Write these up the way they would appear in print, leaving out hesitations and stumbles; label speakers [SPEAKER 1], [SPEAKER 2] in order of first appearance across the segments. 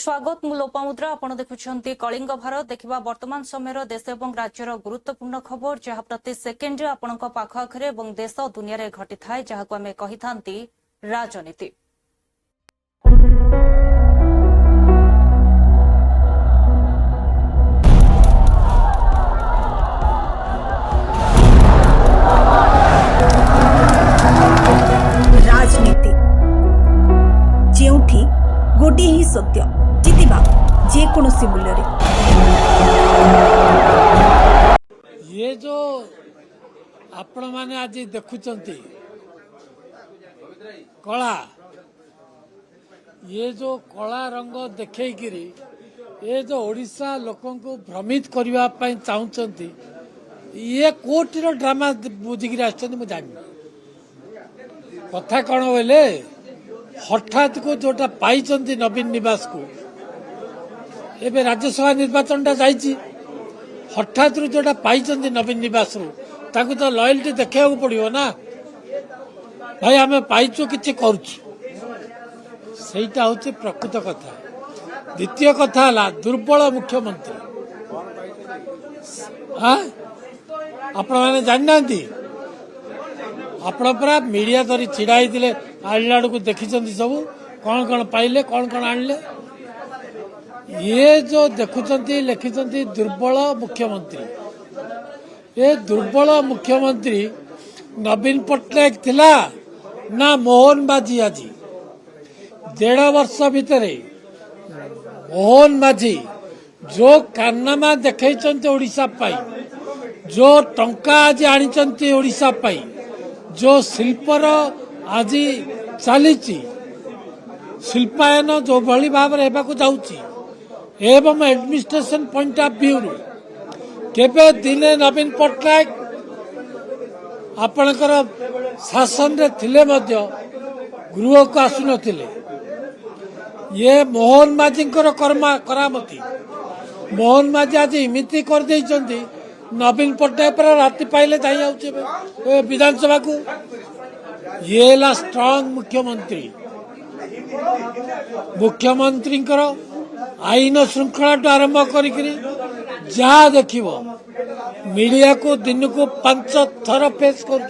[SPEAKER 1] स्वागत मु लोपामुद्रा आपण देखुछंती कलिंग भारत देखिबा वर्तमान समय देश एवं राज्यर गुरुत्वपूर्ण खबर जहाँ प्रति सेकेंड आपणक पाख आखरे एवं देश दुनिया रे घटी थाए जहाको आमे कहिथांती राजनीति।
[SPEAKER 2] राजनीति जेउठी गोटे ही सत्य जितिबा जेकोसी मूल्य रे।
[SPEAKER 3] ये जो आपण माने आज देखुचंती कला ये जो कला रंग देखैकिरी ये जो ओडिशा लोकन को भ्रमित करबा पई चाहुचंती ये कोटिर ड्रामा बुझिकिरी आछन मु जानि कथा कौन बोले हठात को जोटा पाई नवीन निवास को एवं राज्यसभा निर्वाचन टा जाइए हठात रू जोटा पाई नवीन निवास रू ताकू तो लॉयल्टी देखा पड़ो ना भाई आम पाइचु कि करटा हूँ प्रकृत कथा। द्वितीय कथा है दुर्बल मुख्यमंत्री आपण मैंने जाना आपण पूरा मीडिया धरी छिड़ा होते आड़ा को देखी सब कौन कौन पाइले कौन कौन आणले ये जो देखुंती लिखिं दुर्बल मुख्यमंत्री ये दुर्बल मुख्यमंत्री नवीन पट्टनायक थिला ना मोहन माझी आज 1.5 वर्ष भितर मोहन माझी जो कारनामा देखते ओडिशा पाई जो टंका आज आनी ओडिशा पाई जो शिल्पर आज चली शिल्पायन जो भली भाव जाऊँगी एवं एडमिनिस्ट्रेशन पॉइंट ऑफ व्यू केबे दिने नवीन पट्टनायक आपणकर शासन रे थिले मध्य गृह को आसुन ये मोहन माझी करामती मोहन माझी आज इमिति कर देइचंती नवीन पट्टनायक पर राति पाइले जाए विधानसभा को ये ला स्ट्रांग मुख्यमंत्री मुख्यमंत्री आईन श्रृंखला आरंभ करी जहाँ देख मीडिया को दिन को 5 थर पेश कर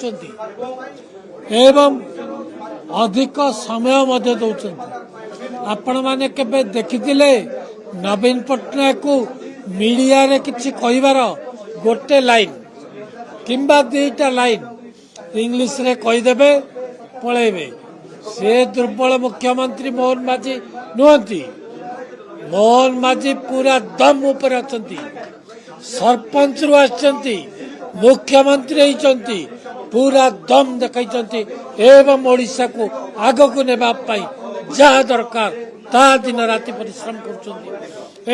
[SPEAKER 3] अधिक समय मध्य दौरान आपण माने केबे देखिथिले नवीन पट्टनायक को मीडिया रे किछि कहिबार गोटे लाइन किंबा 2टा लाइन इंग्लिश रे कहीदेवे पलैबे से दुर्बल मुख्यमंत्री मोहन माझी नुहति मोहन माझी पूरा दम ऊपर अछंती सरपंच रु आछंती मुख्यमंत्री होइचंती पूरा दम देखाइचंती एवं ओडिशा को आग को नेबा पाई जहाँ दरकार ता दिन राति परिश्रम करचंती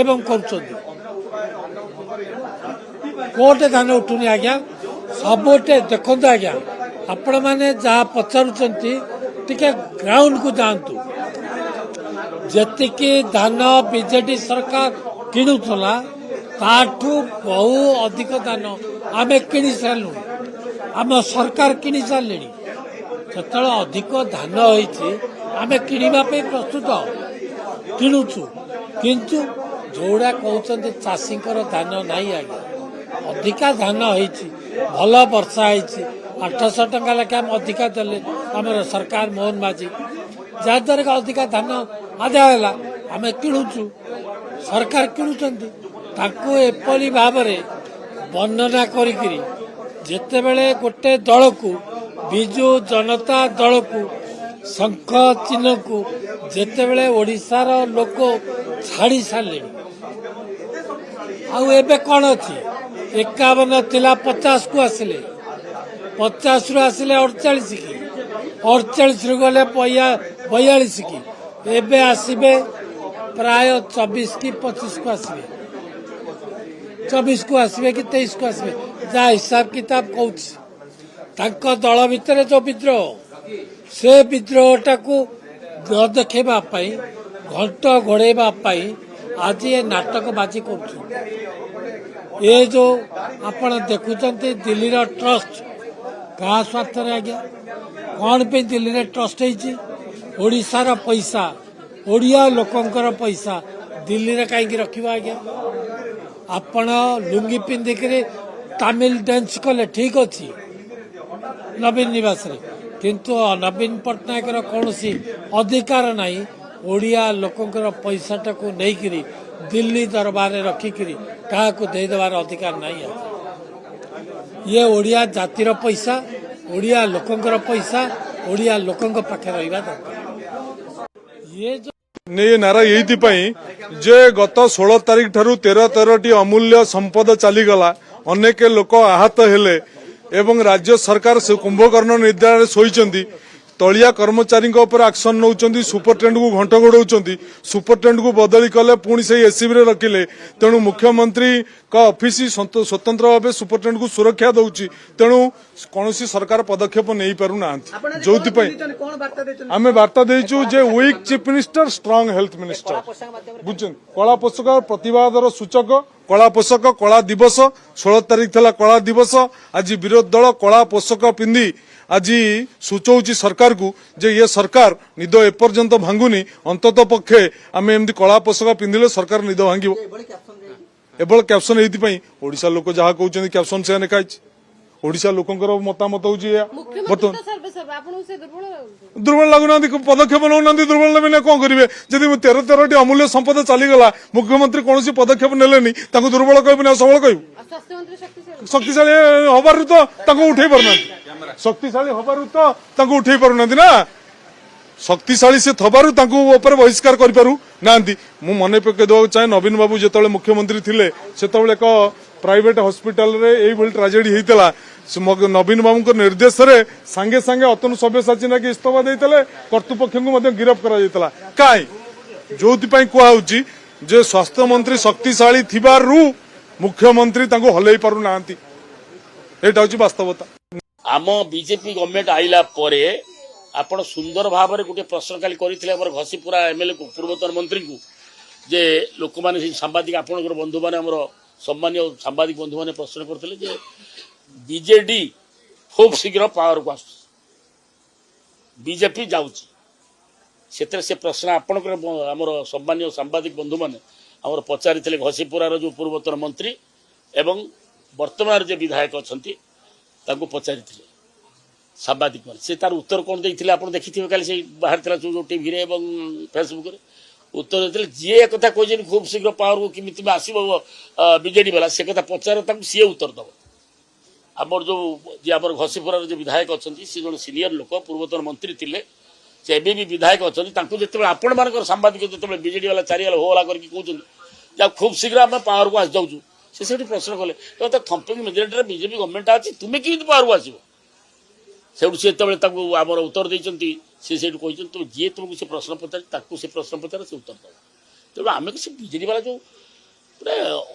[SPEAKER 3] एवं करचंती कोटे धान उठुनी आज्ञा सबुटे देखो आज्ञा आपण मैंने जहाँ पचारुंट टिके ग्राउंड को जातु जी धान बीजेडी सरकार किणुला ताठू बहु अधिक धान आम कि सारू आम सरकार कि सारे जो अधिक धान होती आम कि प्रस्तुत किणुचु किंतु जोड़ा कहते चाषी धान नहीं आज्ञा अधिका धान होती भल वर्षा होती 800 टंका लेखे आम अधिका देले आम सरकार मोहन माझी जहाद्वारा अधिका धान आदाय है आम किणुचु सरकार किणुचंती ताकू एपरी भाव वर्णना करी जेते बेले गोटे दल को बिजु जनता दल को शंख चिन्ह को जेते बेले ओडिशार लोक छाड़ी सारे आबे कौन अच्छी 51 थिला 50 को आसिले 50 रु आसिले 48 की 48 रु गले 42 की एबे आसिबे प्राय 24 की 25 को आसिबे 24 को आसिबे कि 23 को आसिबे जा हिसाब किताब कहूँ दल भितर जो विद्रोह से विद्रोहटा को न देखा घंट घोड़ेबा आज ये नाटक बाजी कर ये जो आपण देखुंत दिल्ली ट्रस्ट क्या स्वार्थ आज्ञा कौन पे दिल्ली रे ट्रस्ट होईची ओडिशार पैसा ओडिया लोकंकर पैसा दिल्ली रे कहीं रखा आज्ञा आपण लुंगी पिंधिक तामिल डांस कले ठीक अच्छी नवीन निवास रे किंतु नवीन पट्टनायक कौन अधिकार नहीं ओडिया लोकंकर पैसा टाकू नहीं दिल्ली दरबार रखिकी क्या देदेवार अधिकार नहीं ये ओडिया जातिर पैसा ओडिया लोकंकर पैसा ओडिया लोकंक पाखे रहिबा दरकार ये जो
[SPEAKER 4] ये नारा यही जे गत 16 तारीख ठारू 13 अमूल्य संपद चलीगला अनेक लोक आहत हेले एवं राज्य सरकार से कुंभकर्ण निद्रा शोइचंदी तलिया कर्मचारी एक्शन नौकरी सुपरटेंडेंट को घंट घोड़ाऊँ सुपरटेंडेंट को बदली कले पुणी से एससीबी रखिले तेणु मुख्यमंत्री का ऑफिस स्वतंत्र भाव सुपरटेंडेंट को सुरक्षा दौची तेणु कौन सरकार पदक्षेप नहीं पारुना जो आम वार्ता देचु जे weak chief minister strong health minister बुझे कला पोषक प्रतिवादर सूचक कला पोषक कला दिवस 16 तारीख थला कला दिवस आज विरोधी दल कला पोषक पिंधि आज सूचौची सरकार को जे ये सरकार निद एपर्यंत भांगुनी अंतत पक्षे आम एमती कला पोषक पिंधिले सरकार निद भांग एभल कैप्सन ये ओडिशा लोक जहाँ कहते कैप्सन से लिखाई ओडिशा लोकंकर मतामत हूँ दुर्बल लगुना पदक्षेप नौना दुर्बल नबी कौन करेंगे जदि 13 अमूल्य संपद चलीगला मुख्यमंत्री कौन पदक्षेप नेलेनी दुर्बल कहबी सबल कहू शक्तिशाली हबार तो उठे पारना शक्तिशाली हबार तो उठे पारना ना शक्तिशाली से थबारु बहिष्कार करू ना मु मन पकई देवा चाहे नवीन बाबू जो मुख्यमंत्री थिले सेतबेले एक प्राइवेट हॉस्पिटल रे एई ट्राजेडी होता नवीन बाबू निर्देश रे सांगे सांगे अतनु सब्यसाची ना कि इस्तफा देते कर्तृपक्ष को गिरफ्त करा कहीं जो कहुची जे स्वास्थ्य मंत्री शक्तिशाली थिबारु मुख्यमंत्री हलई पारु ना एटा हूँ वास्तवता
[SPEAKER 5] आम बीजेपी गवर्नमेंट आइला परे आपण सुंदर भाव में गोटे प्रश्न काली करते घसीपुरा एमएलए को पूर्वतन मंत्री को जे लोक मैंने सांबादिक आपण बंधु मैंने सम्मान्य सांबादिक बंधु मैंने प्रश्न करते बीजेडी खूब शीघ्र पावर को बीजेपी जाऊँगी से प्रश्न आपण आमर सम्मान्य सांबादिक बंधु मैंने आमर पचारि घसीपुरार जो पूर्वतन मंत्री एवं वर्तमान जो विधायक अच्छा पचारि सांबादिक मान से तार उत्तर कौन देते आप देखिए काली से बाहर जो टीवी रे फेसबुक रे उत्तर देते जी एक कथा कही खूब शीघ्र पावर को किमी तुम आसब बीजेडी वाला से कथा पचार सी उत्तर दब आमर जो जी आम घसीपुरार जो विधायक अच्छा सी जन सीनियर लोक पूर्वतन मंत्री थे से एवं भी विधायक अच्छा जो आपण मान सांबादिक जो बीजेडी वाला चारिवाला होला करके कहते खूब शीघ्र आम पावर को आस जाऊँ से प्रश्न कले तो थम्पिंग मेजोरिटी बीजेपी गवर्नमेंट अच्छी तुम्हें कि पावर को आसो से आमर उत्तर देते से तुम जी तुमको से प्रश्न पचार से प्रश्न पचार से उत्तर दब तेणु आम से बीजेडी वाला जो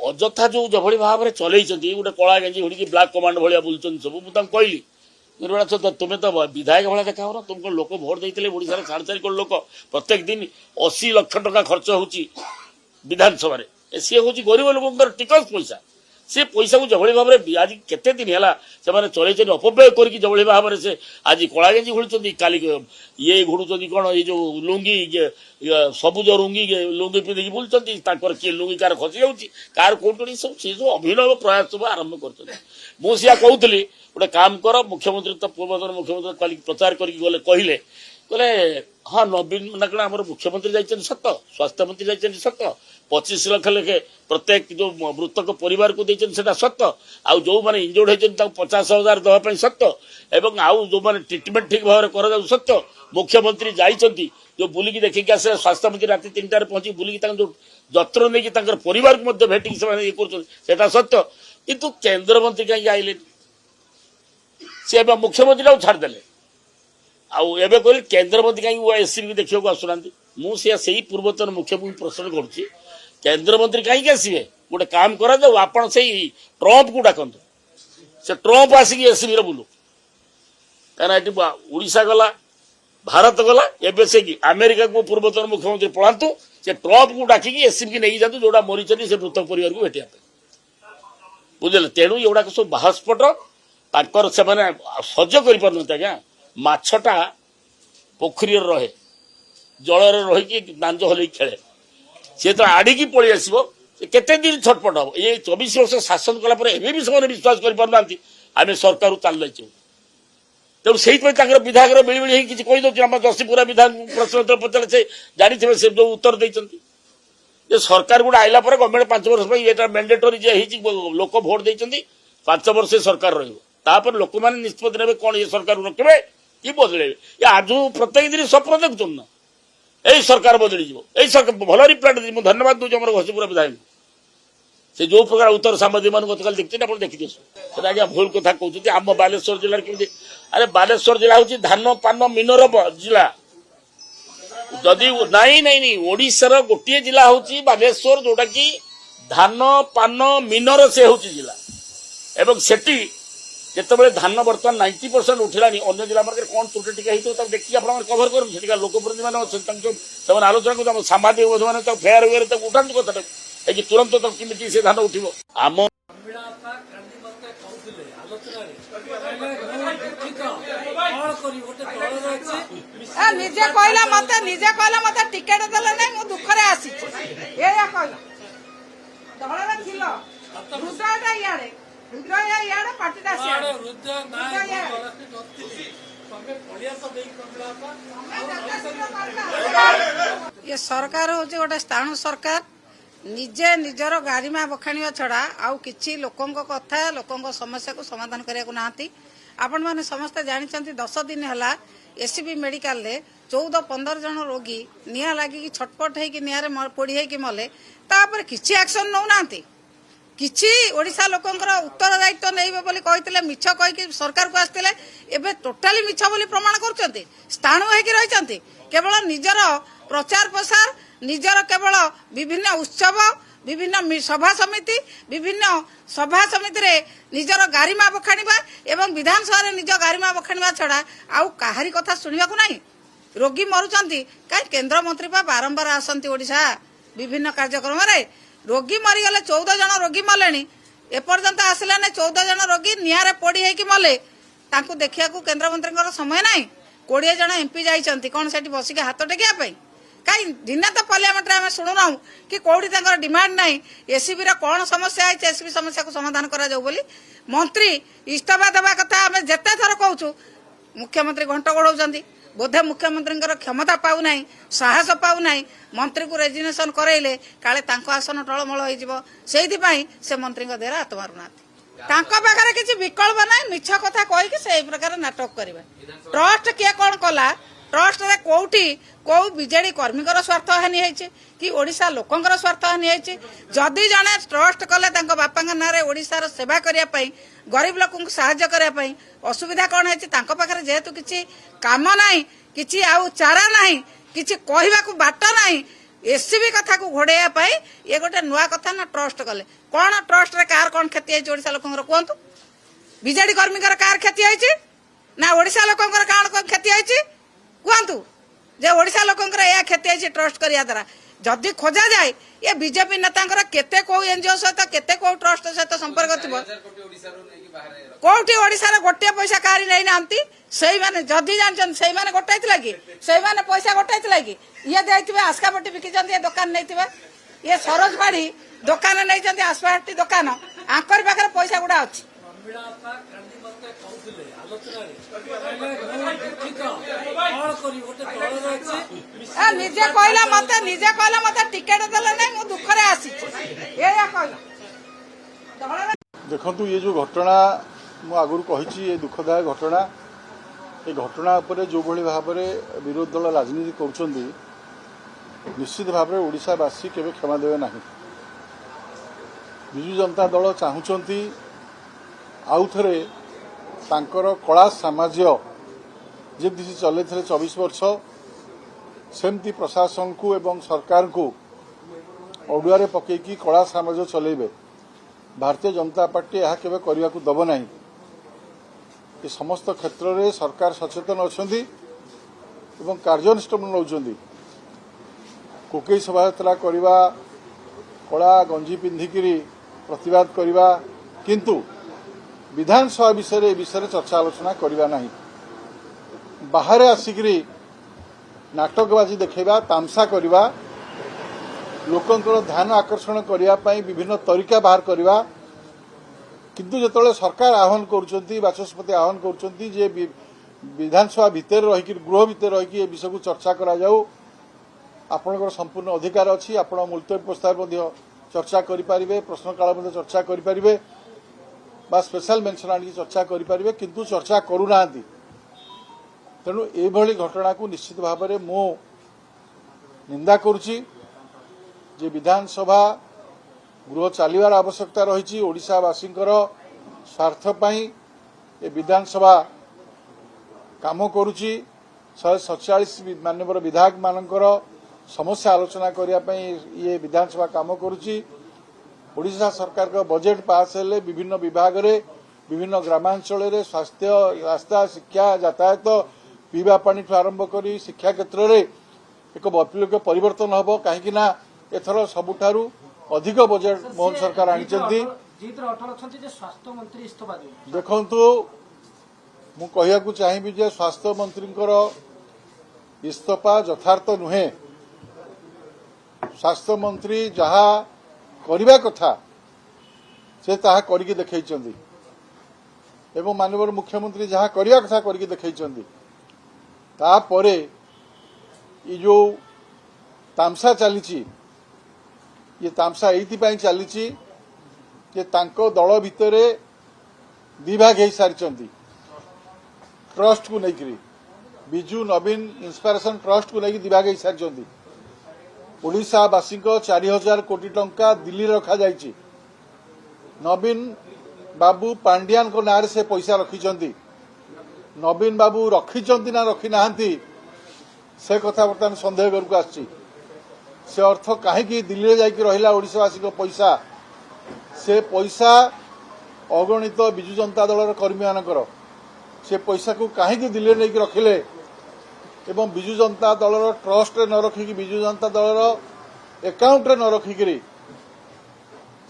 [SPEAKER 5] अजथा जो जभली भाव में चलई गोटे कला गेंजी हुड़ी ब्लाक कमांड भाया बुलूँ सब मुझे कहली तुम्हें तो विधायक भाया देखा हो तुमको लोक भोट देते ओडार 4.5 करोड़ लोक प्रत्येक दिन 80 लाख टका खर्च हो विधानसभा सी हूँ गरीब लोक टिकस पैसा से पैसा को जभली भाव में आज केते दिन है से चलई अपव्यय करके जभली भाव में से आज कला गेंजी घुड़ुंट काली ये घुड़ुंट कौन ये जो लुंगी सबुज रुंगी लुंगी पिंधिकी बुलूँ किए लुंगी कार खसी जाऊँगी कार कौटनी सब से जो अभिनव प्रयास सब आरंभ कर मुझे कहूली गोटे काम कर मुख्यमंत्री तो पूर्वतन मुख्यमंत्री काली प्रचार करके गले कहले हाँ नवीन कौन आम मुख्यमंत्री जाइए सत स्वास्थ्य मंत्री जाइए सत 25 लाख लेखे प्रत्येक जो मृतक परिवार को देते सत आउ जो मैंने इंजोर्ड होती 50,000 देवाई सत एवं आउ जो मैंने ट्रिटमेंट ठीक भाव में कर सत मुख्यमंत्री जाइए जो बुलिकी देखिक आस स्वास्थ्य मंत्री राति 3टार पहुंची बुलिकी जो जत्र नहीं परिवार को भेटिक से ये कर सत्य किंतु केन्द्र मंत्री कहीं आइले सी मुख्यमंत्री छाड़देले आउ कहले केन्द्र मंत्री कहीं एससीबी देखा आसुना मुझे से पूर्वतन मुख्यमंत्री प्रश्न करुच्ची केन्द्र मंत्री कहीं आसवे गोटे काम करा जाऊ आपण से ट्रम्प को डाकतु से ट्रम्प आसिक एससीबी बुलू कहीं ओडिशा गला भारत गला एवं से अमेरिका को पूर्वतन मुख्यमंत्री पढ़ातु से ट्रम्प को डाकिकी एससीबी नहीं जातु जोड़ा मरी से मृतक परिवार को भेटा बुझे तेणु एगुड़ा सब बाहस्फोट ताकर से सह्य कर आज्ञा मछटा पोखरी रहे जल रही दांज हल खेले सी तो आड़िकी पलि आसब केते दिन छटपट हम ये 24 वर्ष शासन कला एवं से विश्वास करना आम सरकार ताल जाऊ तेणु से विधायक मिलमिल किसी कहीदे आम जसीपुरा विधान प्रश्न पचारे से जानी से जो उत्तर देते सरकार गुड़ा आइला गवर्नमेंट 5 वर्ष मैंडेटरी लोक भोट देते 5 वर्ष सरकार रही लोक मैंने निष्पत्ति ने कौन ये सरकार रखे कि बदल ये आज प्रत्येक दिन स्वप्न देखुन ना यही सरकार बदली यही सरकार भल रिप्लाय मुझे धन्यवाद दूसरी आम घसीपुरा विधायक से जो प्रकार उत्तर सांबादिक मान गत देखते आप देखिए सर आज्ञा भूल कथा कहते आम बालेश्वर जिले कमी अरे बालेश्वर जिला हूँ धान पान मीनर जिला जदि नाई नाई ओडिशार गोटे जिला हूँ बालेश्वर जोटा कि धान पान मीनर से हूँ जिला एवं सेठी जिते धान बर्तमान 90% उठिला अन्य जिला मार्ग कौन त्रुटि टिका होता देखिए आप कभर कर लोकप्रतिनिधि मैंने आलोचना कर सांबादिक बंधु मैंने फेयर वे उठा कथा कि तुरंत किमी से धान उठो आम
[SPEAKER 6] निजे कहला मत टिकेट देले नहीं मु दुख रे आसी एया कहला दहळरा थिलो रुद्रटा याडे रुद्र याडे पार्टीटा सियाडे रुद्र ना ये सरकार हूँ गोटे स्थाणु सरकार निजे निजर गारिमा बखाणिया छड़ा आउ किछि लोकंक कथा लोकंक समस्या को समाधान करिया नाहांती आपण माने समस्त जानिचंती 10 दिन हला एससीबी मेडिकल रे 14-15 जन रोगी निया लागी छटपट है कि निया रे पोड़ी है कि मले तापर किछि एक्शन नौ नाहांती किछि ओडिसा लोकंकर उत्तर दायित्व नैबे बोली कहितले मिछ कहि कि सरकार को आस्तिले एबे टोटाली मिछ बोली प्रमाण करचंती स्थाणु है कि रहिचंती केवल निजर प्रचार प्रसार निजर केवल विभिन्न उत्सव विभिन्न सभा समिति रे निजर गारिमा बखाणिबा एवं विधानसभा रे निज गारिमा बखाणिबा छड़ा आउ काहारी कथा सुनिबा को नाही रोगी मरुचंती काई केंद्र मंत्री पा बारंबार आसंती ओडिशा विभिन्न कार्यक्रम रे रोगी मरीगले 14 जन रोगी मलेनी एपर्यंत आसला ने 14 जन रोगी नियारे पड़ी है कि मले तांकू देखिया को केंद्र मंत्री समय नाही 20 जन एमपी जाइचंती कोन सेठी बसी के हाथ टेकिया पई कहीं दिन तो पार्लियामेंट में शुणुना कि कौटी डिमांड ना एससीबी कौन समस्या है एससीबी समस्या को समाधान करा जाऊ बोली मंत्री इस्तीफा देवा कथा आम जिते थर कहूँ मुख्यमंत्री घंट गोड़ाऊँ बोधे मुख्यमंत्री क्षमता पाऊना साहस पाऊना मंत्री को रेजिग्नेशन कराइले काले आसन टलमल से मंत्री देहरे हाथ मारूना पाखे किसी विकल्प ना मिछ कथा कहीकि से प्रकार नाटक करेंगे ट्रस्ट किए कौन कला ट्रस्ट रे कोठी को बीजेडी कर्मी स्वार्थ हानि है कि ओडिशा लोकंकर स्वार्थ हानि है जदि जड़े ट्रस्ट कले बापा ना ओडिशार सेवा करने गरीब लोक साहाय्य करने असुविधा कौन है पाखे जेहेतु किसी काम ना कि चारा ना कि कहवाक बाट ना एससीबी कथा को घोड़ाइया ये गोटे नुआ कथा ना ट्रस्ट कले कौन ट्रस्ट रे कार कौन क्षति है ओडिशा लोकंकर कहतु बीजेडी कर्मी कार क्षति है ना ओडिशा लोकंकर कौन क्षति है कहतु जे ओडिशा लोकंकर या क्षति है ट्रस्ट करिया द्वारा जदि खोजा जाए ये बीजेपी नेता केते को एनजीओ सहित केते को ट्रस्ट सहित संपर्क थिबो कोठी ओडिसा रे गोटे पैसा कारी नै नांती सेही माने जदि जानछन सेही माने गोटाइतला कि सेही माने पैसा गोटाइतला कि ये देइथिबे आस्कापट्टी बिकी जंती दुकान नैथिबे ये सरोज बाड़ी दुकान नै जंती आस्कापट्टी दुकान आंकर पाखरे पैसा गुडा अछि निजे कहला मत टिकेट देले नहीं मु दुख रे आसी एया कहला
[SPEAKER 7] देखंतु ये जो घटना मु आगुर कहिछि ये दुखदायक घटना ये घटना उपरे जो भली भाव में विरोधी दल राजनीति करुछंदी निश्चित भाव में ओडिशावासी केबे क्षमा देवे नाही बिजु जनता दल चाहुचंती आउ थे तांकर कला साम्राज्य जमी चल 24 वर्ष सेमती प्रशासन को एवं सरकार को अड़ुआ पकईकी कला साम्राज्य चलेबे भारतीय जनता पार्टी यह केबे करने को दब नहीं ये समस्त क्षेत्र में सरकार सचेतन अच्छा कार्यानुष्ठान नौकरी कोकई शोभा करवा कला गंजी पिंधिकी प्रतिवाद करवा किंतु विधानसभा विषय चर्चा आलोचना करवा नहीं बाहर आसिक नाटकबाजी देखा तामसा करवा लोकंकर ध्यान आकर्षण करने विभिन्न तरीका बाहर करवा किंतु जो सरकार आह्वान कर बाचस्पति आह्वान कर विधानसभा भितर रही गृह भितर रही विषय को चर्चा करा जाऊ आपणकर संपूर्ण अधिकार अच्छी आप मुलतवी प्रस्ताव चर्चा करें प्रश्नकाल चर्चा करें बा स्पेशल मेंशन आनी चर्चा करें किंतु चर्चा करूना तेणु ये घटना को निश्चित भाव में मु निंदा करुच्ची जे विधानसभा गृह चलिबार आवश्यकता रही ओडिशावासींकर स्वार्थपाई ए विधानसभा काम करुच्ची 147 माननीय विधायक मानकर समस्या आलोचना करने ये विधानसभा काम करुच्ची ओडिशा सरकार का बजेट पास हेले विभिन्न विभाग रे विभिन्न ग्रामांचल रे स्वास्थ्य रास्ता शिक्षा यातायात पीवा पानी आरंभ कर शिक्षा क्षेत्र में एक वैप्लविक परिवर्तन हम कहीं एथर सबुठारु अधिक बजेट मोहन सरकार आनी देखु मु कहू चाहिए जे स्वास्थ्य मंत्री इस्तफा यथार्थ नुहे स्वास्थ्य मंत्री जहा करने कथा से ताहा करके देखैछंदी एवं माननीय मुख्यमंत्री जहा करने कथा करके देखैछंदी तापरे ये जो तामसा चली ये तामसा ये चली जे तांको दल भितर दिभाग हो सारी ट्रस्ट को लेकर बिजू नवीन इंस्पिरेशन ट्रस्ट को लेकर दिभाग हो सारी ओडिशावासी 4000 कोटी टंका दिल्ली रखा जाइए नवीन बाबू पांड्यान को नारे से पैसा रखिंट नवीन बाबू रखिंट ना रखी ना से कथा बर्तमान सन्देह घर आसी से अर्थ कहीं दिल्ली जाकि रहा ओडिशावासी पैसा से पैसा अगणित विजु जनता दल कर्मी मानकर से पैसा को कहीं दिल्ली नहीं रखिले एवं विजु जनता दल ट्रस्ट न रखिकी विजु जनता दल एकाउंट न रखिकी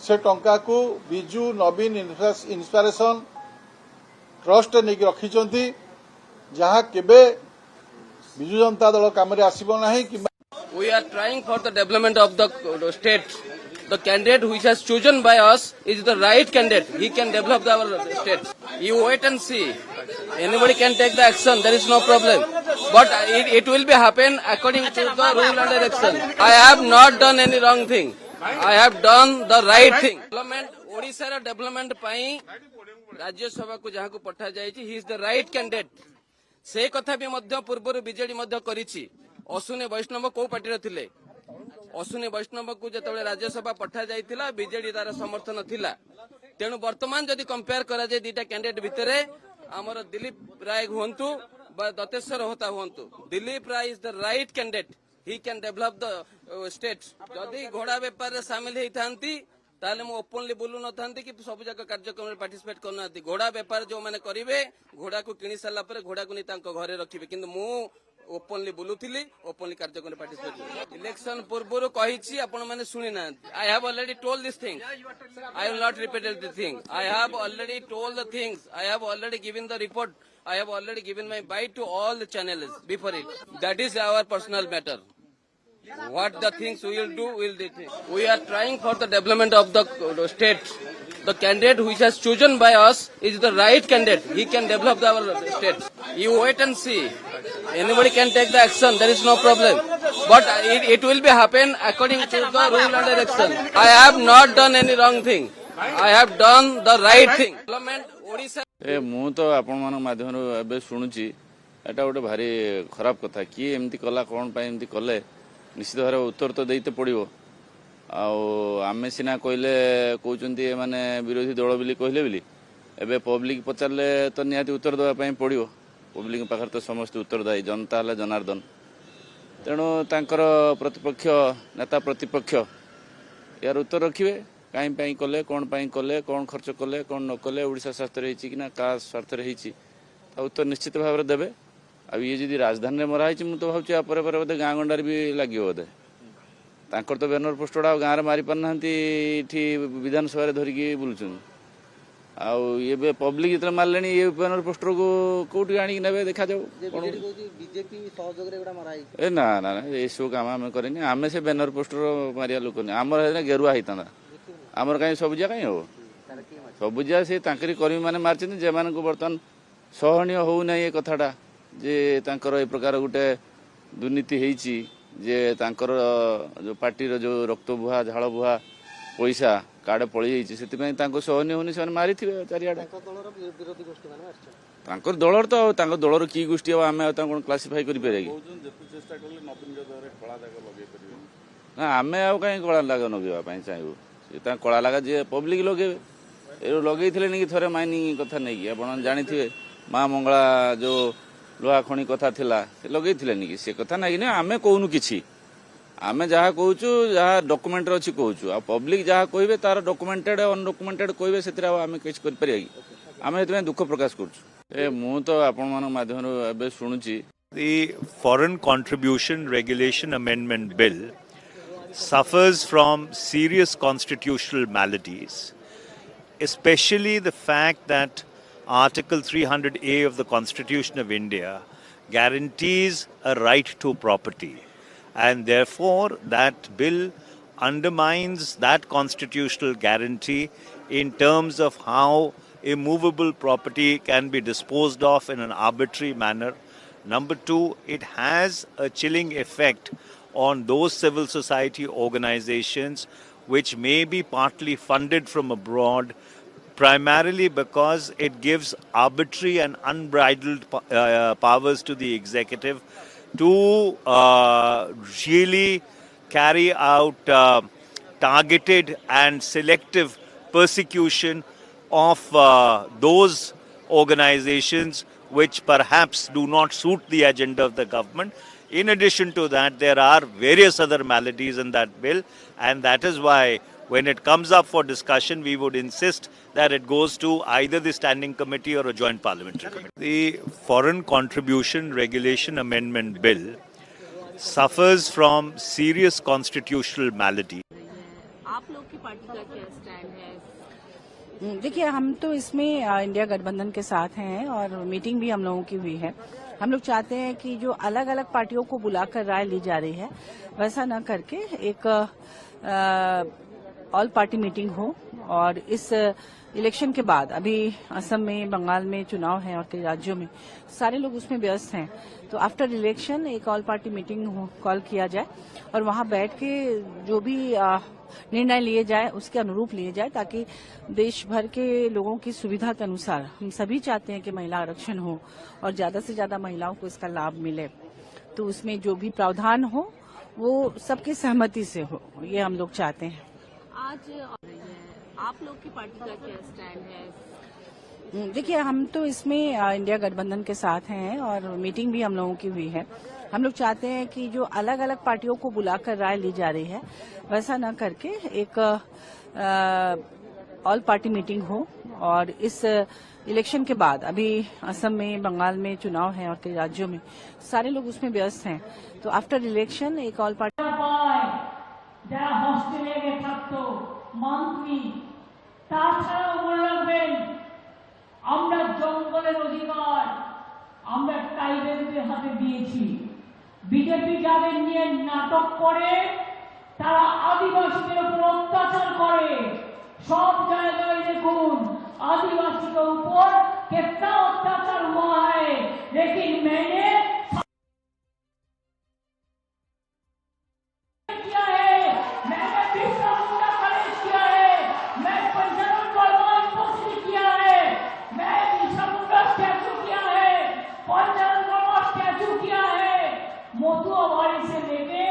[SPEAKER 7] से टंका को विजु नवीन इंस्पिरेशन ट्रस्ट नहीं रखिंट जहाँ केबे विजु जनता दल काम आसब ना कि
[SPEAKER 8] We are trying for the development of the state. The candidate which has chosen by us is the right candidate. He can develop our state. You wait and see. Anybody can take the action. There is no problem. But it will be happen according to the rule and direction. I have not done any wrong thing. I have done the right thing. Development, Odisha development पाई राज्य सभा को जहाँ को पठा जाए he is the right candidate. से कथा भी मध्य पूर्व बीजेडी मध्य करिछि अश्विनी वैष्णव को पार्टी थिले अश्विनी वैष्णव को जिते राज्यसभा पठा जाइतिला बीजेडी तार समर्थन थिला तेणु वर्तमान जदि कंपेयर करा जाए दुईटा कैंडिडेट भितर आमर दिलीप राय हुंतु बा दत्तेश्वर होता हुंतु Dilip Ray is the right candidate he can develop the state जदि घोड़ा बेपार रे शामिल होती ताले मु ओपनली बोलू न थांती कि सब जगह कार्यक्रम में पार्टिसिपेट करना घोड़ा बेपार जो मैंने करेंगे घोड़ा को किणी सारा घोड़ा को नहीं घरे रखिए किंतु मु ओपनली बोलूली ओपनली कार्यक्रम में पार्टिसिपेट इलेक्शन पूर्व कही आपण मैंने शुणी ना I have already told this thing I will not repeat the thing I have already told the things I have already given the report I have already given my bite to all the channels before it that is our personal matter what the things we will do will do. We are trying for the development of the state. The candidate which has chosen by us is the right candidate. He can develop our state. You wait and see. Anybody can take the action. There is no problem. But it will be happen according to the rule and direction. I have not done any wrong thing. I have done the right thing. Development Odisha.
[SPEAKER 9] मु तो आपण मान माध्यम एबे सुनुची एटा गोटे भारी खराब कथा किए एमती कला कौन पाए एमती कले निश्चित भाव उत्तर तो देते पड़ो आम सीना कहले कहते माने विरोधी दल बोली कहले बोली एबे पब्लिक पचारे तो निहाती उत्तर देवाई पड़ो पब्लिक पाखे तो समस्त उत्तर दायी जनता है जनार्दन तेणु तांकर प्रतिपक्ष नेता प्रतिपक्ष यार उत्तर रखिए कहीं कले कौन खर्च कले कौन न कले ओडिशा स्वार्थ कि क्या स्वार्थ उत्तर निश्चित भाव में देवे आ ये जी राजधानी में मराई मुझे तो भावुँ पर बोधे गाँ गंडार भी लगे बोधे तांकर तो बैनर पोस्टर गाँव में मारी पारना विधानसभा धरिकी बुलूँ आबे पब्लिक जितने मारे ये बैनर पोस्टर को कौटी आनी ने देखा जाऊ ए ना ना ये सब काम आम करें आम से बैनर पोस्टर मारिया लोक नहीं आमर गेरुआ होता आमर कहीं सबुजा कहीं हो सबुजा से कर्मी मैंने मार्च जे बर्तमान सहनीय होना ये कथाटा जे ए प्रकार गोटे दुर्नीति होती जे जो पार्टी जो रक्त बुहा झाड़ बुहा पैसा काड़े पड़ी से सहनीय होनी से मारी थे चारिआडे दलर तो दलर कि गोष्ठी हम आम क्लासीफाई कर आम कहीं कला लाग नगेवाई चाहबू से कला लाग जे पब्लिक लगे लगे नहीं थे माइनिंग कथा नहीं आप जानी माँ मंगला जो लुहा खणी कथा थिला से लगे नहीं से कथा नहीं आम कहूनु कि आम जहाँ कहूँ जहाँ डॉक्यूमेंट अच्छी कहूँ आ पब्लिक जहाँ कहे तार डॉक्यूमेंटेड अनडॉक्यूमेंटेड कहे से आम किसी आम ये दुख प्रकाश कर तो आपण माध्यम शुणुची
[SPEAKER 10] The Foreign Contribution Regulation Amendment Bill suffers from serious constitutional maladies, especially the fact that Article 300A of the Constitution of India guarantees a right to property, and therefore that bill undermines that constitutional guarantee in terms of how immovable property can be disposed of in an arbitrary manner. Number two, it has a chilling effect on those civil society organizations which may be partly funded from abroad, primarily because it gives arbitrary and unbridled powers to the executive to really carry out targeted and selective persecution of those organizations which perhaps do not suit the agenda of the government. In addition to that, there are various other maladies in that bill, and that is why when it comes up for discussion, we would insist that it goes to either the standing committee or a joint parliamentary committee. The Foreign Contribution Regulation Amendment Bill suffers from serious constitutional malady.
[SPEAKER 11] आप लोग की party का क्या stand है?
[SPEAKER 12] देखिए, हम तो इसमें इंडिया गठबंधन के साथ हैं और मीटिंग भी हम लोगों की हुई है। हम लोग चाहते हैं कि जो अलग अलग पार्टियों को बुलाकर राय ली जा रही है वैसा न करके एक ऑल पार्टी मीटिंग हो, और इस इलेक्शन के बाद अभी असम में, बंगाल में चुनाव है और कई राज्यों में सारे लोग उसमें व्यस्त हैं, तो आफ्टर इलेक्शन एक ऑल पार्टी मीटिंग कॉल किया जाए और वहां बैठ के जो भी निर्णय लिए जाए उसके अनुरूप लिए जाए, ताकि देश भर के लोगों की सुविधा के अनुसार हम सभी चाहते हैं कि महिला आरक्षण हो और ज्यादा से ज्यादा महिलाओं को इसका लाभ मिले, तो उसमें जो भी प्रावधान हो वो सबकी सहमति से हो, ये हम लोग चाहते हैं।
[SPEAKER 11] आज आप लोग की पार्टी का क्या स्टैंड है?
[SPEAKER 12] देखिए, हम तो इसमें इंडिया गठबंधन के साथ हैं और मीटिंग भी हम लोगों की हुई है। हम लोग चाहते हैं कि जो अलग अलग पार्टियों को बुलाकर राय ली जा रही है वैसा न करके एक ऑल पार्टी मीटिंग हो, और इस इलेक्शन के बाद अभी असम में, बंगाल में चुनाव है और कई राज्यों में सारे लोग उसमें व्यस्त हैं, तो आफ्टर इलेक्शन एक ऑल पार्टी
[SPEAKER 13] যারা হস্টেলে থাকতো মান্থলি, তাছাড়াও মনে রাখবেন আমরা জঙ্গলের অধিকার আমরা ট্রাইবেলদের হাতে দিয়েছি। বিজেপি যাদের নিয়ে নাটক করে তারা আদিবাসীদের উপর অত্যাচার করে, সব জায়গায় দেখুন आदिवासियों ऊपर कितना अत्याचार हुआ है, लेकिन मैंने किया है, मैंने बिरसा मुंडा कॉलेज किया है, मैं पंचायत कॉलोनी पोस्टिंग किया है, मैं बिरसा मुंडा स्टैचू किया है, पंचायत कॉलोनी स्टैचू किया है, मोतुआबाड़ी से लेके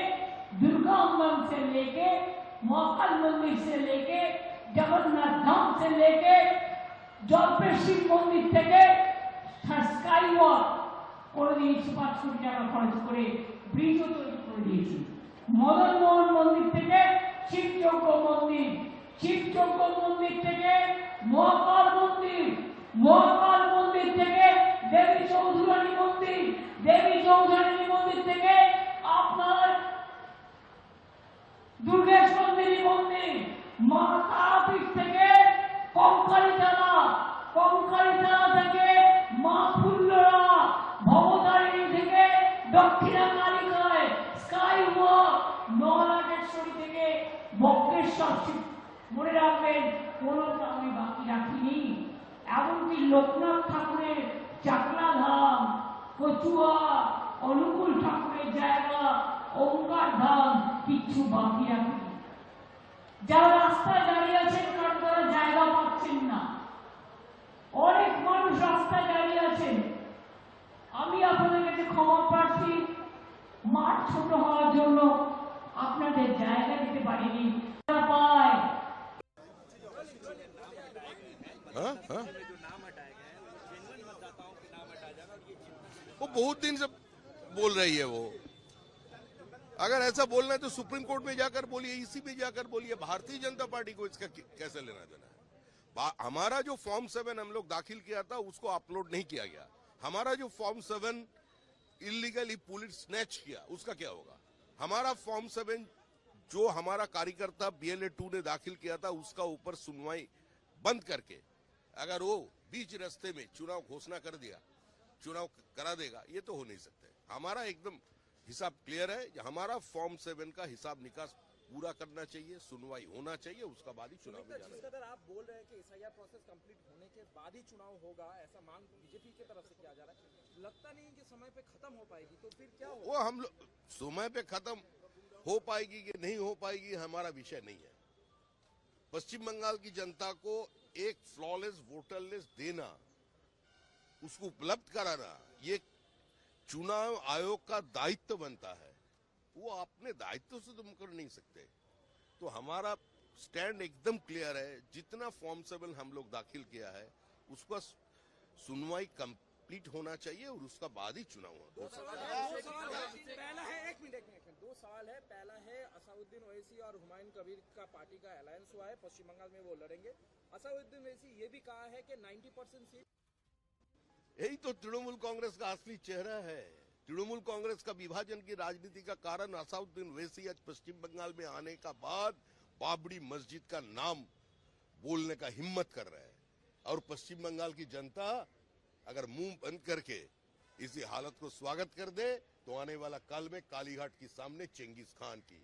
[SPEAKER 13] दुर्गा मंदिर से लेके महाकाल मंदिर से लेके जगन्नाथ धाम से लेके জলপের শিব মন্দির থেকে স্কাই ওয়াক করে দিয়েছি, 5 কোটি টাকা খরচ করে ব্রিজও তৈরি করে দিয়েছি। মদন মোহন মন্দির থেকে শিবযজ্ঞ মন্দির, শিবযজ্ঞ মন্দির থেকে মহাকাল মন্দির, মহাকাল মন্দির থেকে দেবী চৌধুরানী মন্দির, দেবী চৌধুরানী মন্দির থেকে আপনার দুর্গেশ্বরী মন্দির, মা তারাপীঠ থেকে কঙ্কালিতলা থেকে মা ফুল্লরা ভবতারিণী থেকে দক্ষিণা কালিকায় স্কাই ওয়াক নলাটেশ্বরী থেকে বক্রেশ্বর মনে রাখবেন কোনো আমি বাকি রাখিনি। এমনকি লোকনাথ ঠাকুরের চাকলা ধাম, কচুয়া, অনুকূল ঠাকুরের জায়গা, ওঙ্কার ধাম কিচ্ছু বাকি রাখিনি। যারা রাস্তায় দাঁড়িয়ে আছেন কারণ তারা জায়গা পাচ্ছেন না, অনেক মানুষ রাস্তায় দাঁড়িয়ে আছেন। আমি আপনাদের কাছে ক্ষমা প্রার্থী, মাঠ ছোট হওয়ার জন্য আপনাদের জায়গা দিতে পারিনি। পায়
[SPEAKER 14] वो बहुत दिन से बोल रही है। वो अगर ऐसा बोलना है तो सुप्रीम कोर्ट में जाकर बोलिए, ईसी में जाकर बोलिए। भारतीय जनता पार्टी को इसका कैसे लेना देना है? हमारा जो फॉर्म 7 हम लोग दाखिल किया था उसको अपलोड नहीं किया गया। हमारा जो फॉर्म 7 इलीगली पुलिस स्नैच किया उसका क्या होगा? हमारा फॉर्म 7 जो हमारा कार्यकर्ता BLA 2 ने दाखिल किया था उसका ऊपर सुनवाई बंद करके अगर वो बीच रास्ते में चुनाव घोषणा कर दिया, चुनाव करा देगा, ये तो हो नहीं सकते। हमारा एकदम हिसाब क्लियर है। हमारा फॉर्म 7 का हिसाब निकास पूरा करना चाहिए, सुनवाई होना चाहिए, उसका बाद ही चुनाव में जाना है।
[SPEAKER 15] आप बोल रहे हैं कि SIR प्रोसेस कंप्लीट होने के बाद ही चुनाव होगा, ऐसा मांग बीजेपी की तरफ से किया जा रहा है। लगता नहीं कि समय पे खत्म हो पाएगी, तो फिर क्या होगा?
[SPEAKER 14] वो हम लोग समय पे खत्म हो पाएगी कि नहीं हो पाएगी हमारा विषय नहीं है। पश्चिम बंगाल की जनता को एक फ्लॉलेस वोटर लिस्ट देना, उसको उपलब्ध कराना, ये चुनाव आयोग का दायित्व बनता है। वो अपने दायित्व से तुम कर नहीं सकते। तो हमारा स्टैंड एकदम क्लियर है। जितना फॉर्म 7 हम लोग दाखिल किया है उसका सुनवाई कंप्लीट होना चाहिए और उसका बाद ही चुनाव होगा।
[SPEAKER 15] 2 सवाल है, एक मिनट 2 सवाल है। पहला है असाउद्दीन ओवैसी और हुमायूं कबीर का पार्टी का अलायंस हुआ है, पश्चिम बंगाल में वो लड़ेंगे। असाउद्दीन ओवैसी ये भी कहा है कि 90% सीट,
[SPEAKER 14] यही तो तृणमूल कांग्रेस का असली चेहरा है। तृणमूल कांग्रेस का विभाजन की राजनीति का कारण असाउद्दीन ओवैसी आज पश्चिम बंगाल में आने का बाद बाबरी मस्जिद का नाम बोलने का हिम्मत कर रहा है। और पश्चिम बंगाल की जनता अगर मुंह बंद करके इसी हालत को स्वागत कर दे तो आने वाला काल में कालीघाट के सामने चेंगिस खान की।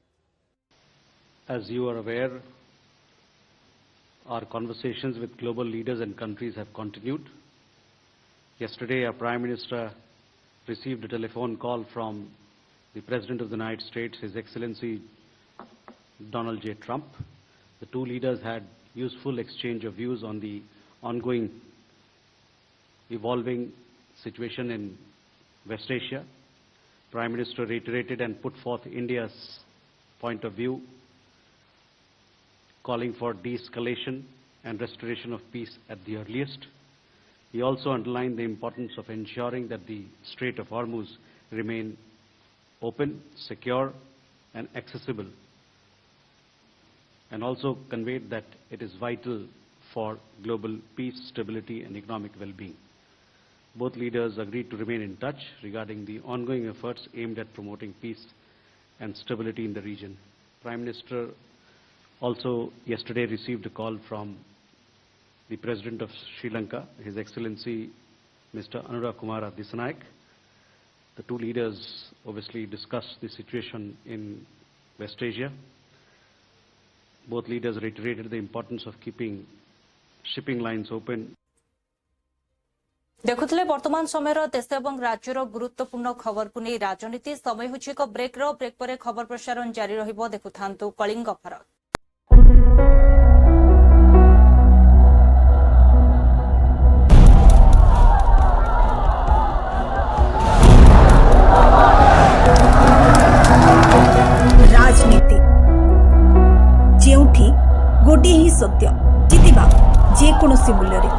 [SPEAKER 16] As you are aware, our conversations with global leaders and countries have continued. Yesterday, our Prime Minister received a telephone call from the President of the United States, His Excellency Donald J. Trump. The two leaders had useful exchange of views on the ongoing evolving situation in West Asia. Prime Minister reiterated and put forth India's point of view, calling for de-escalation and restoration of peace at the earliest. He also underlined the importance of ensuring that the Strait of Hormuz remain open, secure, and accessible, and also conveyed that it is vital for global peace, stability, and economic well-being. Both leaders agreed to remain in touch regarding the ongoing efforts aimed at promoting peace and stability in the region. Prime Minister also yesterday received a call from the President of Sri Lanka, His Excellency Mr. Anurag Kumara Dissanayake. The two leaders obviously discussed the situation in West Asia. Both leaders reiterated the importance of keeping shipping lines open.
[SPEAKER 1] देखुले वर्तमान समय देश और राज्यर गुरुत्वपूर्ण खबर को नहीं राजनीति समय होछि एक ब्रेक पर खबर प्रसारण जारी रहिबो। देखुथांतु कलिंग भारत।
[SPEAKER 2] राजनीति जेउठी गोटे ही सत्य जितिबा जे कोनोसी मूल्य रे।